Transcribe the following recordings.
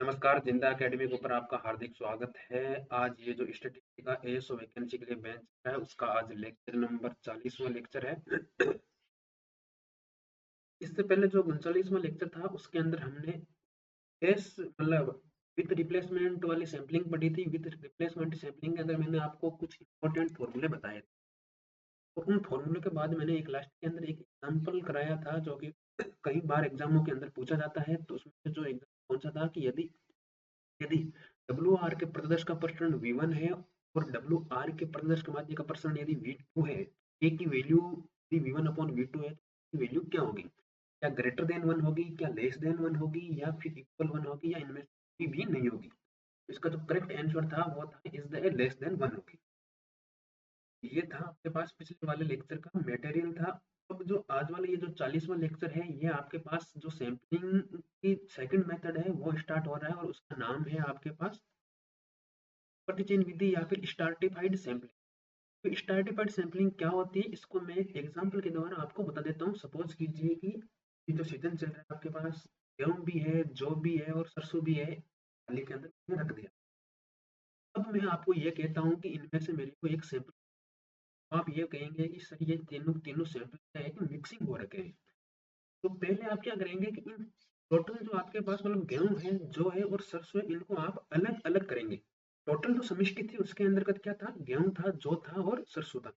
नमस्कार, जिंदा एकेडमी के ऊपर आपका हार्दिक स्वागत है। आज ये जो स्टैटिस्टिक्स का एएसओ वैकेंसी के लिए बेंच है, उसका आज लेक्चर नंबर 40वां लेक्चर है। इससे पहले जो 39वां लेक्चर था, उसके अंदर हमने एस मतलब विथ रिप्लेसमेंट वाली सैम्पलिंग पढ़ी थी। विथ रिप्लेसमेंट सैम्पलिंग के अंदर मैंने आपको कुछ इंपॉर्टेंट फॉर्मूले बताए थे, और उन फॉर्मूले के बाद मैंने एक लास्ट के अंदर एक एग्जाम्पल कराया था, जो कि कई बार एग्जामों के अंदर पूछा जाता है। तो उसमें जो एग्जाम कौन सा था कि यदि यदि डब्ल्यू आर के प्रतिदर्श का प्रसरण V1 है और डब्ल्यू आर के प्रतिदर्श के माध्य का प्रसरण यदि V2 है, ए की वैल्यू यदि V1 अपॉन V2 है, तो वैल्यू क्या होगी? क्या ग्रेटर देन 1 होगी, क्या लेस देन 1 होगी, या फिर इक्वल 1 होगी, या इनमें से कोई भी नहीं होगी? तो इसका जो करेक्ट आंसर था वो था इज द लेस देन 1 होगी। ये था आपके पास पिछले वाले लेक्चर का मटेरियल था। अब जो आज वाला ये जो 40वां लेक्चर है, ये आपके पास जो सैम्पलिंग की सेकंड मेथड है वो स्टार्ट हो रहा है, और उसका नाम है आपके पास प्रतिचयन विधि या फिर स्ट्रैटिफाइड सैंपलिंग। तो स्ट्रैटिफाइड सैंपलिंग क्या होती है, इसको मैं एक एग्जांपल के द्वारा आपको बता देता हूँ। सपोज कीजिए कि ये जो सीजन चल रहा है, आपके पास गेहूं भी है, जौ भी है, और सरसों भी है, थाली के अंदर मैंने रख दिया। अब मैं आपको ये कहता हूँ कि इनमें से मेरे को एक सैंपल, आप ये कहेंगे कि सर ये तीनों तीनों सैंपल है कि मिक्सिंग हो रखे हैं। तो पहले आप क्या करेंगे कि इन टोटल जो आपके पास मतलब गेहूं है, जो है, और सरसों है, इनको आप अलग अलग करेंगे। टोटल जो समष्टि थी उसके अंतर्गत क्या था? गेहूं था, जौ था, और सरसों था।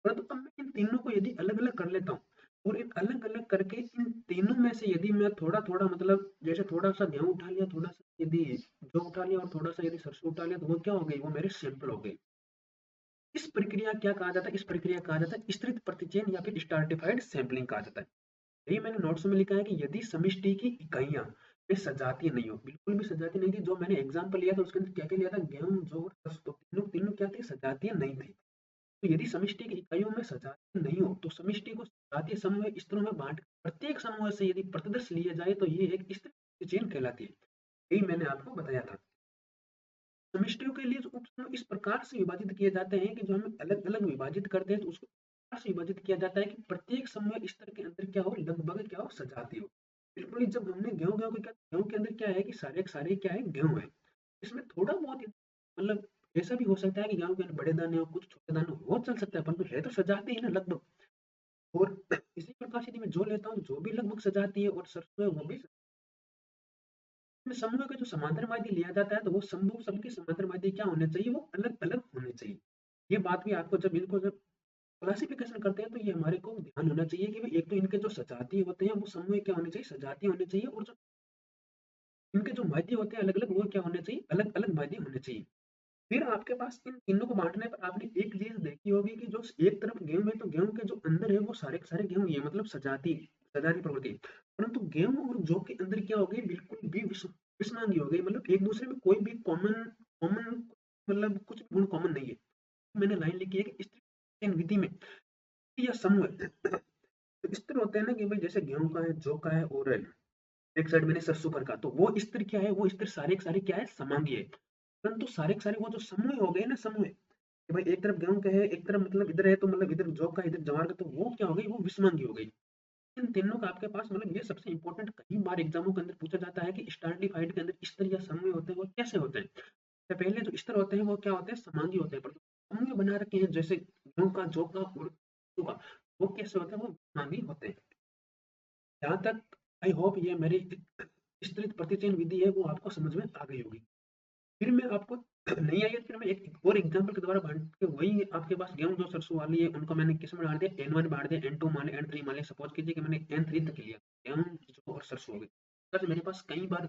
परंतु अब मैं इन तीनों को यदि अलग अलग कर लेता हूँ, और इन अलग अलग करके इन तीनों में से यदि मैं थोड़ा थोड़ा मतलब जैसे थोड़ा सा गेहूं उठा लिया, थोड़ा सा यदि जौ उठा लिया, और थोड़ा सा यदि सरसों उठा लिया, तो वो क्या हो गई? वो मेरे सैंपल हो गई। इस प्रक्रिया क्या कहा जाता है? इस प्रक्रिया कहा जाता है स्तृत प्रतिचयन या फिर स्ट्रैटिफाइड सैंपलिंग कहा जाता है। यही मैंने नोट्स में लिखा है कि यदि समष्टि की इकाइयां में सजातीय नहीं हो, बिल्कुल भी सजातीय नहीं थी। जो मैंने एग्जांपल लिया था उसके अंदर क्या क्या लिया था? गेहूं, जौ और सरसों, तीनों तीनों क्या थी? सजातीय नहीं थी। तो यदि समष्टि की इकाइयों में सजातीय नहीं हो, तो समष्टि को सजातीय समूह स्तरों में बांट प्रत्येक समूह से यदि प्रतिदर्श लिया जाए, तो ये एक स्तृत चेन कहलाती है। यही मैंने आपको बताया था। समष्टियों के लिए जो उपसमूह इस प्रकार से विभाजित किए जाते हैं कि जो हम अलग अलग विभाजित करते हैं, तो उसको इस प्रकार से विभाजित किया जाता है कि प्रत्येक समूह स्तर के अंदर क्या हो? लगभग क्या हो? सजातीय हो। बिल्कुल ही जब हमने गेहूं गेहूं को क्या, गेहूं के अंदर क्या है कि सारे क्या है? गेहूं है। इसमें थोड़ा बहुत मतलब ऐसा भी हो सकता है कि गेहूं के अंदर बड़े दाने हो, कुछ छोटे दाने हो, वो चल सकता है, परंतु है तो सजाती ही ना लगभग। और इसी प्रकार से यदि मैं जो लेता हूँ, जो भी लगभग सजाती है, और सरसों है वो भी समूह का जो समांतरवादी लिया जाता है, तो वो समूह सबके समांतरवादी क्या होने चाहिए? वो अलग अलग होने चाहिए। ये बात भी आपको जब इनको जब क्लासिफिकेशन करते हैं, तो ये हमारे को ध्यान होना चाहिए कि भाई एक तो इनके जो सजातीय होते हैं वो समूह क्या होने चाहिए? सजातीय होने चाहिए, और जो इनके जो माध्य होते हैं अलग अलग, वो क्या होने चाहिए? अलग अलग माध्य होने चाहिए। फिर आपके पास इन तीनों को बांटने पर आपने एक चीज देखी होगी कि जो एक तरफ गेहूं है, तो गेहूं के जो अंदर है वो सारे के सारे गेहूं, ये मतलब सजाती सजाती प्रवृत्ति। परंतु गेहूं और जौ के अंदर क्या हो गई? बिल्कुल भी विषमांगी हो गई, मतलब एक दूसरे में कोई भी कॉमन कॉमन मतलब कुछ गुण कॉमन नहीं है। मैंने लाइन लिखी है कि स्त्री विधि में या समूह तो स्तर होते हैं ना, कि भाई जैसे गेहूं का है, जौ का है, और एक साइड मैंने सरसों का रखा, तो वो स्तर क्या है? वो स्तर सारे के सारे क्या है? समांगी है। परंतु सारे के सारे वो जो समूह हो गए ना, समूह कि भाई एक तरफ गेहूं का है, एक तरफ मतलब इधर है, तो मतलब इधर जौ का, इधर जवार का, तो वो क्या हो गई? वो विषमांगी हो गई। इन तीनों का आपके पास मतलब ये सबसे इंपॉर्टेंट कई बार एग्जामों के अंदर पूछा जाता है कि स्ट्रैटिफाइड के अंदर स्तर या समूह होते हैं, वो कैसे होते हैं? तो पहले जो स्तर होते हैं वो क्या होते हैं? समांगी होते हैं। पर समूह बना रखे हैं जैसे गेहूं का, जौ का, और सरसों का, वो कैसे होते हैं? वो विषमांगी होते हैं। जहां तक आई होप ये मेरी विस्तृत प्रतिचयन विधि है वो आपको समझ में आ गई होगी। फिर मैं आपको नहीं आई है, फिर मैं एक और एग्जांपल के द्वारा बांट के, वही आपके पास गेहूं जो सरसों वाली है, उनको मैंने किस में बांट दिया? N1 बांट दिया, N2 मान लिया, N3 मान लिया। सपोज कीजिए कि मैंने N3 तक लिया, गेहूं, जौ और सरसों हो गई। तो मेरे पास कई बार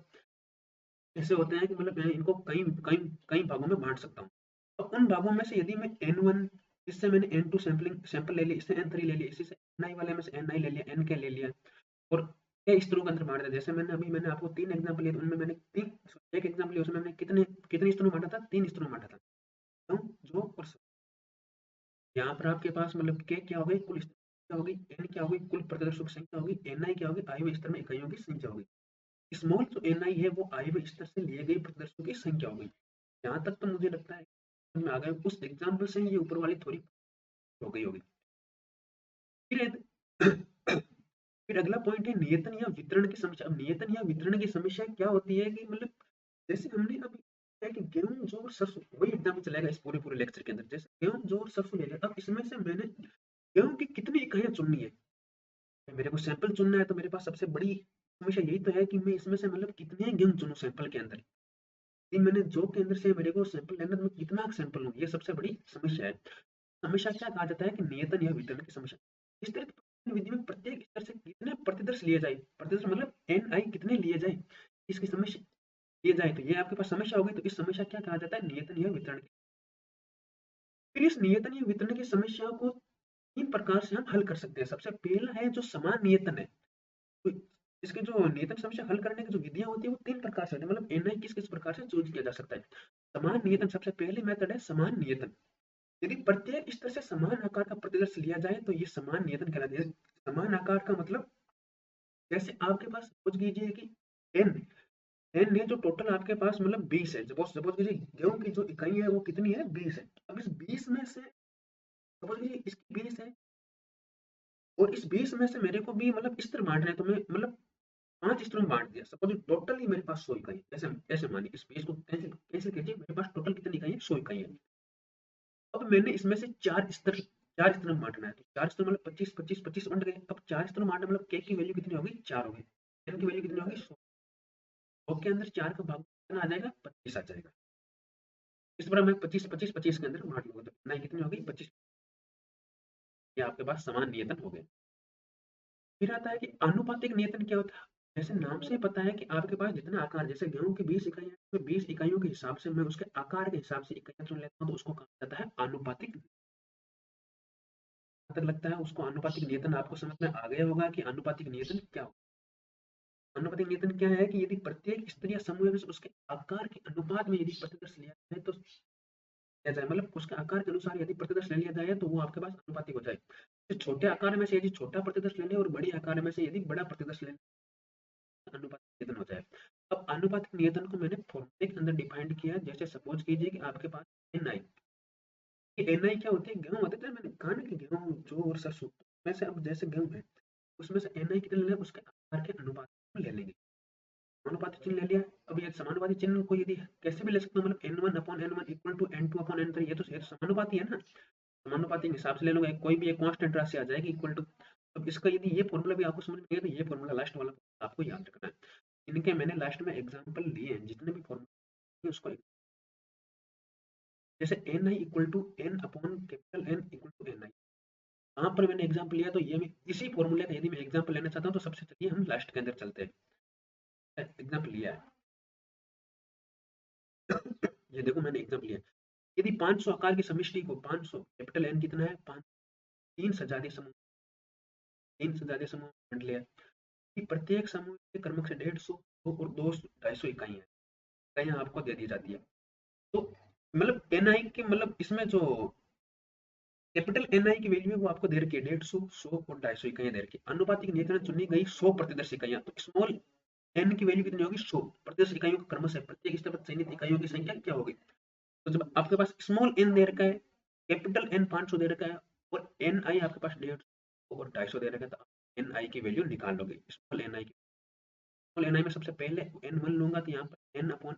ऐसे होते हैं कि मतलब मैं इनको कई कई कई भागों में बांट सकता हूँ। तो उन भागों में से यदि मैं N1, इससे मैंने N2 सैंपल ले लिया, इससे N3 ले लिया, इसी से Ni वाले में से Ni ले लिया, Nk ले लिया, और कई स्तरों के अंदर बांट दिया। जैसे मैंने आपको 3 एग्जांपल लिए, तो उनमें मैंने 3 एक एग्जांपल लिया, उसमें मैंने कितने कितने स्तरों में बांटा था? 3 स्तरों में बांटा था। गेहूं, जौ और सरसों। यहाँ पर आपके पास मतलब के क्या हो गई? कुल स्तर क्या हो गई? एन क्या हो गई? कुल प्रतिदर्शों की संख्या हो गई। Ni क्या हो गई? आए हुए स्तर में इकाइयों की संख्या हो गई। स्मॉल जो Ni है वो आए हुए स्तर से लिए गए प्रतिदर्शों की संख्या हो गई। यहाँ तक तो मुझे लगता है समझ में आ गया। उस एग्जाम्पल से ये ऊपर वाली थोड़ी हो गई होगी। फिर फिर अगला पॉइंट है नियतन या वितरण की समस्या। अब नियतन या वितरण की समस्या क्या होती है कि मतलब जैसे हमने अभी है कि गेहूँ, जौ और सरसों, वही एग्जाम्पल चलेगा इस पूरे पूरे लेक्चर के अंदर। जैसे गेहूँ, जौ और सरसों ले लिया, अब इसमें से मैंने गेहूँ की कितनी इकाइयाँ चुननी है, मेरे को सैंपल चुनना है, तो मेरे पास सबसे बड़ी समस्या यही तो है कि मैं इसमें से मतलब कितने गेहूँ चुनूं सैंपल के अंदर। यदि मैंने जौ के अंदर से मेरे को सैंपल लेना, तो मैं कितना सैंपल लूँ, ये सबसे बड़ी समस्या है। समस्या क्या कहा जाता है कि नियतन या वितरण की समस्या। इस तरह की विधि में प्रत्येक स्तर से कितने प्रतिदर्श लिए जाए, प्रतिदर्श मतलब एन आई कितने लिए जाए, इसकी समस्या लिए जाए, तो ये आपके पास समस्या होगी। तो इस समस्या क्या कहा जाता है, नियतन या वितरण की। फिर इस नियतन या वितरण की समस्या को तीन प्रकार से हम हल कर सकते हैं। सबसे पहला है जो समान नियतन है। तो इसके जो नियतन समस्या हल करने की जो विधियां होती है वो तीन प्रकार से होती है, मतलब एन आई किस किस प्रकार से चूज किया जा सकता है। समान नियतन सबसे पहली मेथड है, समान नियतन। यदि प्रत्येक स्तर से समान आकार का प्रतिदर्श लिया जाए तो ये समान नियतन कहलाता है। समान आकार का मतलब, जैसे आपके पास सपोज कीजिए कि एन एन है जो टोटल आपके पास मतलब 20 है। सपोज सपोज कीजिए गेहूं की जो इकाई है वो कितनी है, 20 है। अब इस 20 में से सपोज कीजिए इसकी 20 है, और इस 20 में से मेरे को भी मतलब स्तर बांटना है, तो मैं मतलब 5 स्तरों में बांट दिया। सपोज टोटल ही मेरे पास 100 इकाई है। ऐसे ऐसे मानिए इस 20 को कैंसिल कैंसिल कीजिए, मेरे पास टोटल कितनी इकाई है, 100 इकाई है। अब मैंने इसमें से चार स्तर में बांटना है, तो चार स्तर मतलब 25 25 25 बंट गए। अब चार स्तर में बांटना मतलब के की वैल्यू कितनी होगी, 4 होगी। एन की वैल्यू कितनी होगी, 100। 100 के अंदर 4 का भाग कितना आ जाएगा, 25 आ जाएगा। इस बार मैं 25 25 25 के अंदर बांट लूंगा, तो नहीं कितनी होगी, 25। ये आपके पास समान नियतन हो गए। फिर आता है कि आनुपातिक नियतन क्या होता है। जैसे नाम से ही पता है कि आपके पास जितना आकार, जैसे गेहूं की 20 इकाइयां हैं, तो 20 इकाइयों के हिसाब से मैं उसके आकार के हिसाब से इकाइयां चुन लेता हूं, तो उसको कहा जाता है आनुपातिक। तक लगता है उसको आनुपातिक नियतन आपको समझ में आ गया होगा कि आनुपातिक नियतन क्या होगा। आनुपातिक नियतन क्या है कि यदि प्रत्येक स्तर या समूह में से उसके आकार के अनुपात में यदि प्रतिदर्श लिया जाए तो लिया जाए, मतलब उसके आकार के अनुसार यदि प्रतिदर्श ले लिया जाए तो वो आपके पास आनुपातिक हो जाए। तो छोटे आकार में से यदि छोटा प्रतिदर्श ले ले और बड़ी आकार में से यदि बड़ा प्रतिदर्श ले ले, अनुपातिक नियतन हो जाए। अब अनुपातिक नियतन को मैंने फॉर्मूले के अंदर डिफाइंड किया। जैसे सपोज कीजिए कि आपके पास एन आई, एन आई क्या होती है, गेहूं होता है। मैंने कहा ना कि गेहूं जो और सरसों में से, अब जैसे गेहूं है उसमें से एन आई कितने लेना है, उसके आकार के अनुपात में ले लेंगे। समानुपाती चिन्ह ले लिया। अब ये समानुपाती चिन्ह को यदि कैसे भी ले सकते हो, मतलब N one upon N one equal to N two upon N three, ये तो समानुपाती है ना। समानुपाती के हिसाब से ले लूंगा, कोई भी एक कांस्टेंट राशि आ जाएगी इक्वल टू। अब इसका यदि ये फॉर्मूला भी आपको समझ में नहीं है, तो ये फॉर्मूला लास्ट वाला आपको याद रखना है। इनके मैंने लास्ट में एग्जाम्पल लिए हैं, जितने भी फॉर्मूला उसको, जैसे N I equal to N upon capital N equal to N I, यहाँ पर मैंने एग्जाम्पल लिया। तो ये मैं इसी फॉर्मूले का यदि मैं एग्जाम्पल लेना चाहता हूँ, तो सबसे चलिए हम लास्ट के अंदर चलते हैं। एग्जाम्पल लिया है ये देखो मैंने एग्जाम्पल लिया। यदि 500 आकार की समष्टि को, 500 कैपिटल एन कितना है, 5, 3 सजातीय समूह, 3 सजातीय समूह बांट लिया कि प्रत्येक समूह के क्रमशः 150 और 200 इकाइयां इकाइयां आपको दे दी जाती है। तो मतलब एन आई के मतलब इसमें जो कैपिटल एन आई की वैल्यू है वो आपको दे रखी है 150, 100 और 250 इकाइयां दे रखी है। अनुपातिक नियंत्रण चुनी गई 100 प्रतिदर्श इकाइयां, तो स्मॉल एन की वैल्यू कितनी होगी, 100 प्रतिदर्श इकाइयों का क्रमशः प्रत्येक स्तर पर चयनित इकाइयों की संख्या क्या होगी। तो जब आपके पास स्मॉल एन दे रखा है, कैपिटल एन 500 दे रखा है, और एन आई आपके पास 150 और 250 दे रखा है, तो एन आई की वैल्यू निकाल लोगे। स्मॉल एन आई की, स्मॉल एन आई में सबसे पहले एन वन लूंगा, तो यहाँ पर एन अपॉन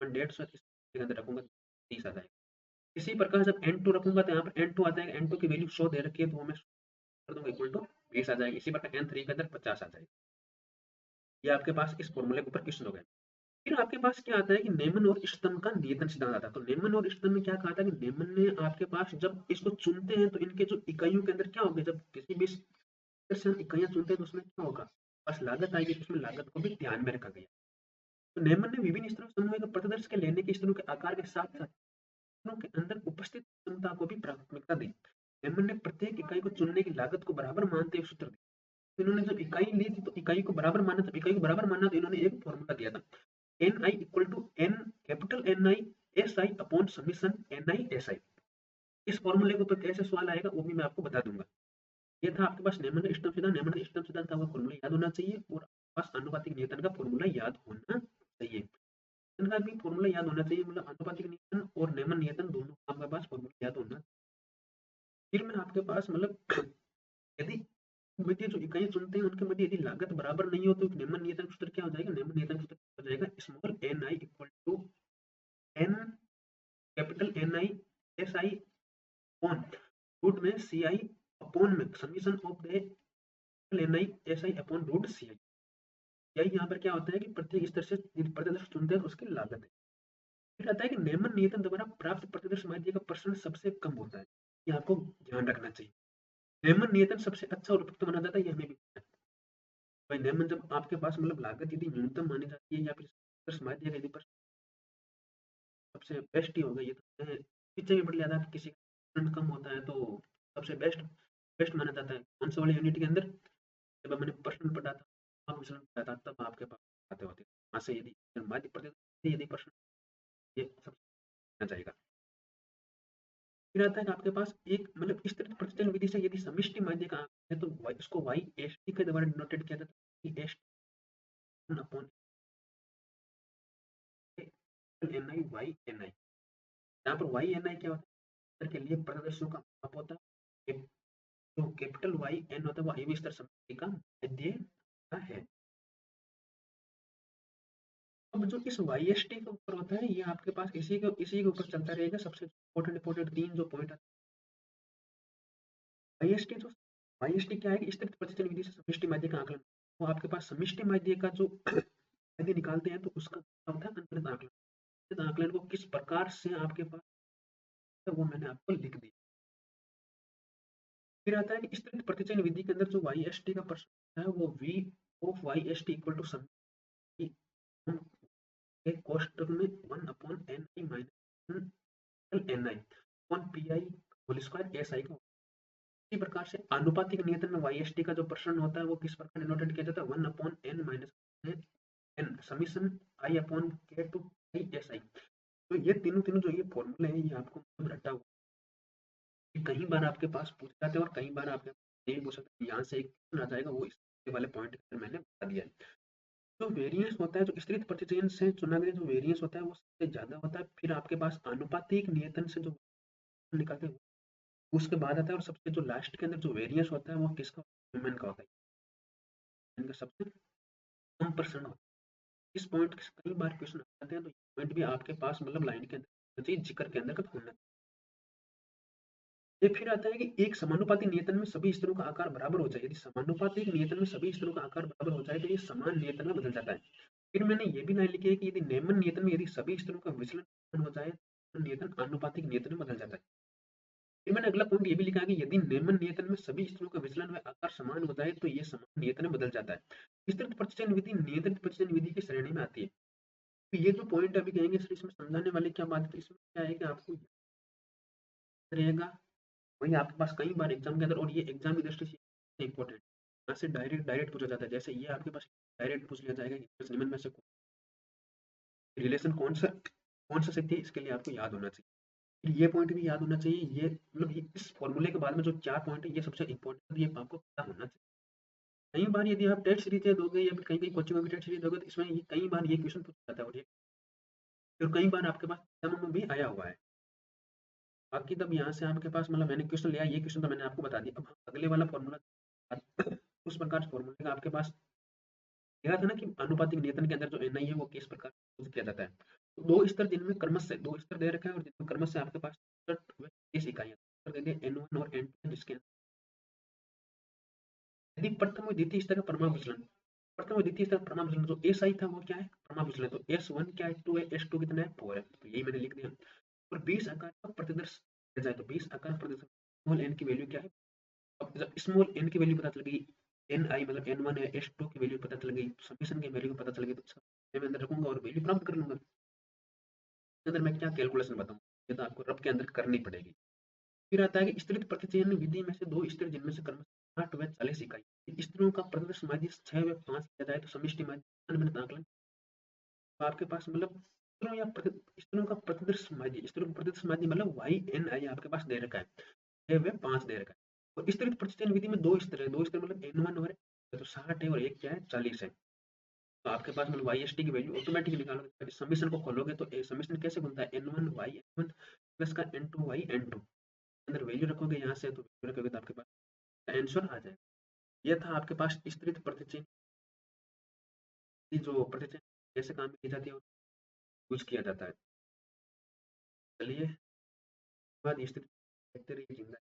150 इसके अंदर रखूंगा, 30 आ जाएगा। इसी प्रकार जब एन टू रखूंगा, तो यहाँ पर एन टू आ जाएगा। एन टू की वैल्यू 100 दे रखी है, तो वो मैं कर दूंगा इक्वल टू 20 आ जाएगी। इसी प्रकार एन थ्री के अंदर 50 आ जाएगा। ये आपके पास इस फॉर्मूले के ऊपर क्वेश्चन हो गए। फिर आपके पास क्या आता है कि नेमन और इष्टतम का नियतन सिद्धांत आता है। तो नेमन और इष्टतम में क्या कहा था कि नेमन ने आपके पास जब इसको चुनते हैं, तो इनके जो इकाइयों के अंदर क्या होगा, जब किसी भी स्तर से हम इकाइयां चुनते हैं तो उसमें क्या होगा, बस लागत आएगी, तो उसमें लागत को भी ध्यान में रखा गया। तो नेमन ने विभिन्न स्तरों समूह का प्रतिदर्श के लेने के स्तरों के आकार के साथ साथ स्तरों के अंदर उपस्थित क्षमता को भी प्राथमिकता दी। नेमन ने प्रत्येक इकाई को चुनने की लागत को बराबर मानते हुए सूत्र दिया। तो इन्होंने जब इकाई ली थी तो इकाई को बराबर माना, जब इकाई को बराबर माना तो इन्होंने एक फॉर्मूला दिया था, N I equal to N capital N I S I upon summation N I S I. इस फॉर्मूले के ऊपर कैसे सवाल आएगा वो भी मैं आपको बता दूंगा। ये था आपके पास नेमन इष्टतम सिद्धांत। नेमन इष्टतम सिद्धांत का फॉर्मूला याद होना चाहिए, और आपके पास आनुपातिक नियतन का फॉर्मूला याद होना चाहिए। इनका भी फॉर्मूला याद होना चाहिए, मतलब आनुपातिक नियतन और नेमन नियतन दोनों का आपके पास फॉर्मूला याद होना। फिर मैं आपके पास मतलब यदि मध्य जो इकाइयां चुनते हैं उनके मध्य यदि लागत बराबर नहीं हो, तो नेमन नियतन सूत्र क्या हो जाएगा, नेमन नियतन सूत्र हो जाएगा small N summation of the N I S I upon root C I. यही यहाँ पर क्या होता है कि प्रत्येक स्तर से प्रतिदर्श चुनते हैं तो उसकी लागत है। फिर आता है कि नेमन नियतन द्वारा प्राप्त प्रतिदर्श माध्य का प्रसरण सबसे कम होता है। ये आपको ध्यान रखना चाहिए। नेमन नियतन सबसे अच्छा और उपयुक्त माना जाता है, ये हमें भी पता है। भाई नेमन जब आपके पास मतलब लागत यदि न्यूनतम मानी जाती है या फिर प्रतिदर्श माध्य का यदि सबसे बेस्ट ही होगा, ये तो मैंने पीछे भी पढ़ लिया था कि किसी का कम होता है तो सबसे बेस्ट बेस्ट माना जाता है कौन सा वाली यूनिट के अंदर। जब मैंने प्रश्न पढ़ा था, आप विचलन पढ़ा था, तब आपके पास बातें होती थी। वहाँ से यदि माध्य प्रतिदर्श यदि प्रश्न ये सब जाएगा। फिर आता है कि आपके पास एक मतलब इस तरह प्रतिचलन विधि से यदि समष्टि माध्य का आंकड़ा है तो इसको वाई एस टी के द्वारा डिनोटेड किया जाता है। S upon N I Y N I. यहाँ पर वाई एन आई क्या होता है के लिए प्रदर्शनों का माप होता है। जो कैपिटल वाई एन होता है वो आयु स्तर समष्टि का माध्य है। अब जो इस वाई एस टी के ऊपर होता है ये आपके पास इसी के ऊपर चलता रहेगा। सबसे इंपॉर्टेंट तीन जो पॉइंट वाईएसटी जो वाईएसटी क्या है कि स्तृत प्रतिचलन विधि से समष्टि माध्य का आकलन। वो आपके पास समष्टि माध्य का जो माध्य निकालते हैं तो उसका होता है अंतर्गत आकलन। अंतर्गत आकलन को किस प्रकार से आपके पास है वो मैंने आपको लिख दिया। फिर आता है कि स्तृत प्रतिचलन विधि के अंदर जो वाईएसटी का प्रश्न है वो v of YST equal to समष्टि के कोष्ठक में 1 upon N I minus N I upon P I whole square S I का। इसी प्रकार से आनुपातिक नियंत्रण में वाईएसटी का जो प्रश्न होता है वो किस प्रकार डिनोटेड किया जाता है 1 upon N minus N summation I upon K to I S I. तो ये तीनों तीनों जो ये फॉर्मूले हैं ये आपको मतलब रटा हुआ कई बार आपके पास पूछ जाते हैं और कई बार आपके नहीं पूछ सकते। यहाँ से एक क्वेश्चन आ जाएगा वो इस वाले पॉइंट मैंने बता दिया है। जो वेरिएंस होता है जो स्तृत प्रतिचयन से चुना गया जो वेरिएंस होता है वो सबसे ज्यादा होता है। फिर आपके पास आनुपातिक नियंत्रण से जो निकालते हैं उसके बाद आता है और सबसे जो लास्ट के अंदर जो वेरिएंस होता है वो किसका ह्यूमन का होता है। इनका सबसे कम परसेंट होता है। इस पॉइंट कई बार क्वेश्चन आते हैं तो पॉइंट भी आपके पास मतलब लाइन के अंदर जिक्र के अंदर का होना। ये फिर आता है कि एक समानुपाती नियंत्रण में सभी स्तरों का आकार बराबर हो जाए। यदि समानुपाती नियंत्रण में सभी स्तरों का आकार बराबर हो जाए तो ये समान नियंत्रण में बदल जाता है। फिर मैंने ये भी लाइन लिखी है कि यदि नेमन नियंत्रण में यदि सभी स्तरों का विचलन हो जाए तो नियंत्रण आनुपातिक नियंत्रण में बदल जाता है। फिर मैंने अगला पॉइंट ये भी लिखा है कि यदि नेमन नियंत्रण में सभी स्तरों का विचलन व आकार समान हो जाए तो ये समान नियंत्रण में बदल जाता है। विस्तृत प्रतिचयन विधि नियंत्रित प्रतिचयन विधि की श्रेणी में आती है। तो ये जो पॉइंट अभी कहेंगे सर इसमें समझाने वाले क्या बात है, इसमें क्या है कि आपको रहेगा वही आपके पास कई बार एग्जाम के अंदर और ये एग्जाम की दृष्टि से इंपॉर्टेंट यहाँ से डायरेक्ट पूछा जाता है। जैसे ये आपके पास डायरेक्ट पूछ लिया जाएगा कि निम्न में से रिलेशन कौन सा शक्ति है इसके लिए आपको याद होना चाहिए। फिर ये पॉइंट भी याद होना चाहिए। ये मतलब इस फॉर्मूले के बाद में जो 4 पॉइंट है ये सबसे इंपॉर्टेंट ये आपको पता होना चाहिए। कई बार यदि आप टेस्ट सीरीज दोगे या फिर कहीं कोचिंग में भी टेस्ट सीरीज दोगे तो इसमें कई बार ये क्वेश्चन पूछा जाता है और ये फिर कई बार आपके पास एग्जाम में भी आया हुआ है। बाकी तब यहाँ से आपके पास मतलब मैंने क्वेश्चन लिया ये क्वेश्चन तो मैंने आपको बता दिया। अब अगले वाला फॉर्मूला उस प्रकार फॉर्मूले का आपके पास देखा था ना कि आनुपातिक नियंत्रण के अंदर जो एन आई है वो किस प्रकार यूज किया जाता है। तो दो स्तर जिनमें क्रमश से दो स्तर दे रखा है और जिनमें क्रमश से आपके पास 30 इकाइयां दे दिए N1 और N2 जिसके यदि प्रथम और द्वितीय स्तर का परमाणु विचलन प्रथम और द्वितीय स्तर परमाणु विचलन जो एस आई था वो क्या है परमाणु विचलन। तो S1 क्या है 2 है S2 कितना है 4 है। तो यही मैंने लिख दिया। और 20 आकार का प्रतिदर्श जाए तो 20 आकार प्रतिदर्श स्मॉल एन की वैल्यू क्या है। अब जब स्मॉल एन की वैल्यू पता चल गई एन आई मतलब N1 है S2 की वैल्यू पता चल गई समीशन की वैल्यू पता चल गई तो मैं अंदर रखूंगा और वैल्यू प्राप्त कर लूंगा। अंदर मैं क्या कैलकुलेशन बताऊँ ये तो आपको रब के अंदर करनी पड़ेगी। फिर आता है कि स्तरित प्रतिचयन विधि में से दो स्तर जिनमें से क्रमशः 8 व 40 इकाई स्तरों का प्रतिदर्श माध्य 6 व 5 किया जाए तो समष्टि माध्य अनभिन्न आकलन। तो आपके पास मतलब स्तरों या स्तरों का प्रतिदर्श माध्य स्तरों का प्रतिदर्श माध्य मतलब वाई एन आई आपके पास दे रखा है 6 व 5 दे रखा है। और स्तरित प्रतिचयन विधि में दो स्तर है दो स्तर मतलब N1 और तो 60 है और एक क्या है 40 है। तो आपके पास मतलब वाई एस टी की वैल्यू ऑटोमेटिक निकालोगे समीशन को खोलोगे तो समीशन कैसे बनता है N1 वाई N1 प्लस का N2 वाई N2 अंदर वैल्यू रखोगे यहाँ से तो वैल्यू रखोगे तो आपके पास आंसर आ जाएगा। ये था आपके पास स्तरित प्रतिचयन की जो प्रतिचयन कैसे काम की जाती है और यूज किया जाता है। चलिए बाद स्तरित देखते रहिए जिंदा